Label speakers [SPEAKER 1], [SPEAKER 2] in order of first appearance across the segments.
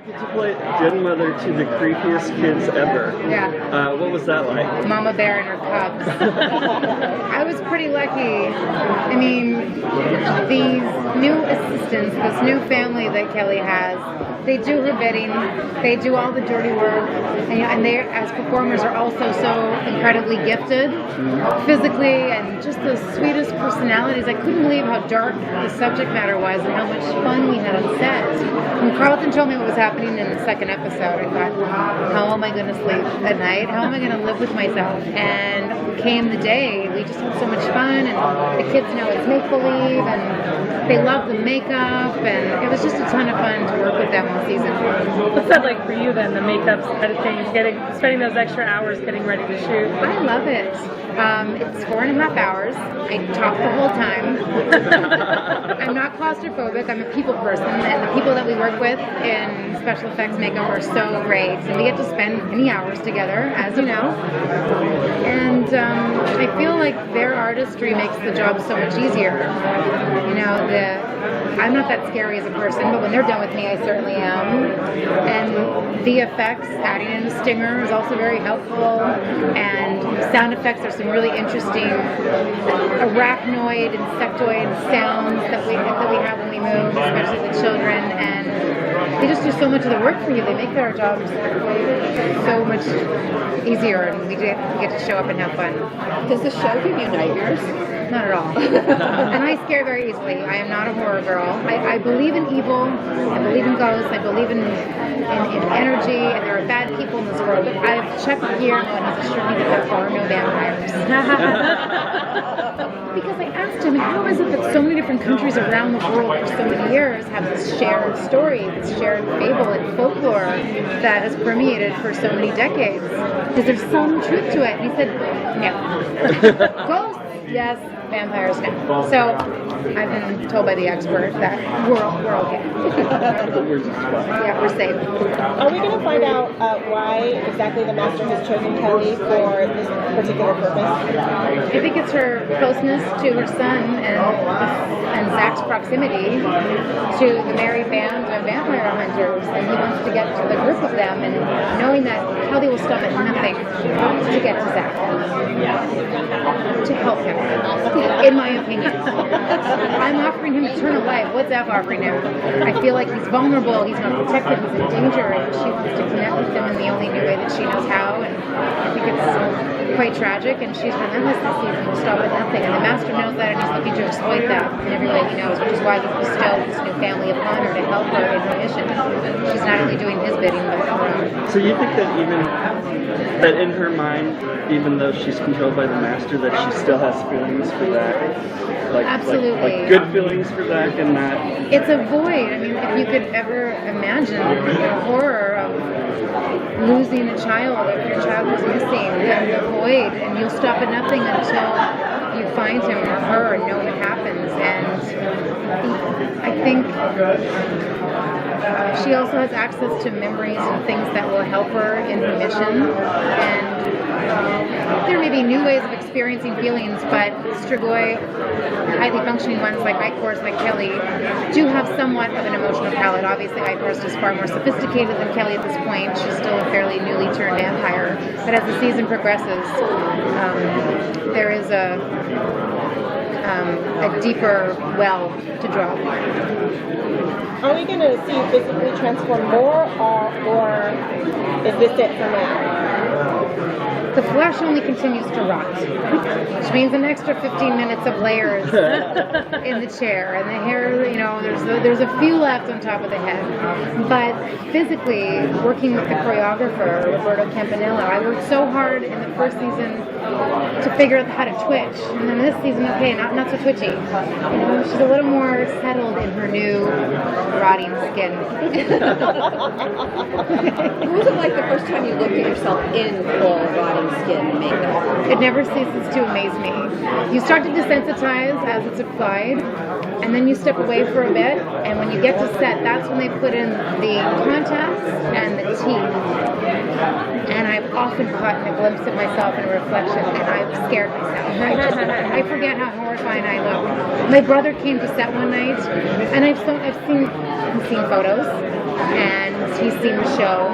[SPEAKER 1] Did you play grandmother to the creepiest kids ever?
[SPEAKER 2] Yeah.
[SPEAKER 1] What was that like?
[SPEAKER 2] Mama Bear and her cubs. I was pretty lucky. I mean, these new assistants, this new family that Kelly has, they do her bidding. They do all the dirty work. And they, as performers, are also so incredibly gifted physically and just the sweetest personalities. I couldn't believe how dark the subject matter was and how much fun we had on set. When Carlton told me what was happening in the second episode, I thought, how am I going to sleep at night? How am I going to live with myself? And came the day, we just had so much fun, and the kids know it's make-believe, and they love the makeup, and it was just a ton of fun to work with them all season.
[SPEAKER 3] What's that like for you then, the makeup editing, spending those extra hours getting ready to shoot?
[SPEAKER 2] I love it. It's 4.5 hours. I talk the whole time. I'm not claustrophobic. I'm a people person, and the people that we work with in special effects makeup are so great. And we get to spend many hours together, as you know. And I feel like their artistry makes the job so much easier. You know, I'm not that scary as a person, but when they're done with me, I certainly am. And the effects, adding in a stinger is also very helpful. And sound effects are some really interesting arachnoid, insectoid sounds that we have when we move, especially with children. And they just do so much of the work for you. They make our jobs so much easier, and we get to show up and have fun.
[SPEAKER 4] Does the show give you nightmares?
[SPEAKER 2] Not at all. And I scare very easily. I am not a horror girl. I believe in evil. I believe in ghosts. I believe in energy. And there are bad people in this world. But I've checked with Guillermo, and he's assured me that there are no vampires. Because I asked him, how is it that so many different countries around the world for so many years have this shared story, this shared fable and folklore that has permeated for so many decades? Is there some truth to it? And he said, no. Ghosts? Yes. Vampires now. So I've been told by the expert that we're okay. Yeah, we're safe.
[SPEAKER 4] Are we going to find out why exactly the master has chosen Kelly for this particular purpose?
[SPEAKER 2] I think it's her closeness to her son and Zach's proximity to the merry band of vampire hunters, and he wants to get to the group of them, and knowing that Kelly will stop at nothing to get to Zach, to help him. In my opinion. I'm offering him eternal life. What's Zach offering him? I feel like he's vulnerable, he's not protected, he's in danger, and she wants to connect with him in the only new way that she knows how, and I think it's quite tragic, and she's relentless this season, will stop at nothing, and the master knows that, and he's looking to exploit that in every way he knows, which is why he's bestowed this new family upon her to help her in her mission. She's not only doing his bidding, but her own.
[SPEAKER 1] So you think that that in her mind, even though she's controlled by the master, that she still has feelings for Zach?
[SPEAKER 2] Absolutely.
[SPEAKER 1] Like good feelings for Zach and not...
[SPEAKER 2] It's a void. I mean, if you could ever imagine the horror of losing a child, if your child was missing, and the void, and you'll stop at nothing until you find him or her and know what happens. And I think she also has access to memories and things that will help her in her mission. And there may be new ways of experiencing feelings, but Strigoi, highly functioning ones like Eichhorst, like Kelly, do have somewhat of an emotional palette. Obviously, Eichhorst is far more sophisticated than Kelly at this point. She's still a fairly newly turned vampire. But as the season progresses, there is a deeper well to draw upon.
[SPEAKER 4] Are we going to see you physically transform more, or is this it for now?
[SPEAKER 2] The flesh only continues to rot, which means an extra 15 minutes of layers in the chair, and the hair, you know, there's a few left on top of the head. But physically, working with the choreographer, Roberto Campanella, I worked so hard in the first season to figure out how to twitch, and then this season, okay, not so twitchy. You know, she's a little more settled in her new rotting skin.
[SPEAKER 5] What was it like the first time you looked at yourself in full rotting skin and makeup?
[SPEAKER 2] It never ceases to amaze me. You start to desensitize as it's applied, and then you step away for a bit, and when you get to set, that's when they put in the contacts and the teeth. And I've often caught a glimpse of myself in a reflection, and I've scared myself. I forget how horrifying I look. My brother came to set one night, and I've seen photos, and he's seen the show.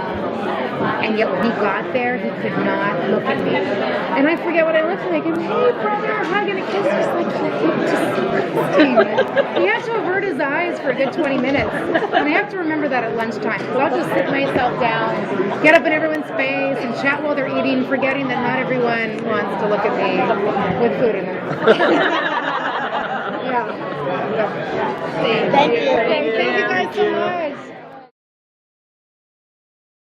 [SPEAKER 2] And yet when he got there, he could not look at me. And I forget what I looked like. And hey, brother, hugging a kiss. Just like, you look disgusting. He had to avert his eyes for a good 20 minutes. And I have to remember that at lunchtime. So I'll just sit myself down, get up in everyone's face, and chat while they're eating, forgetting that not everyone wants to look at me with food in them. Yeah.
[SPEAKER 4] Thank you.
[SPEAKER 2] Thank you guys so much.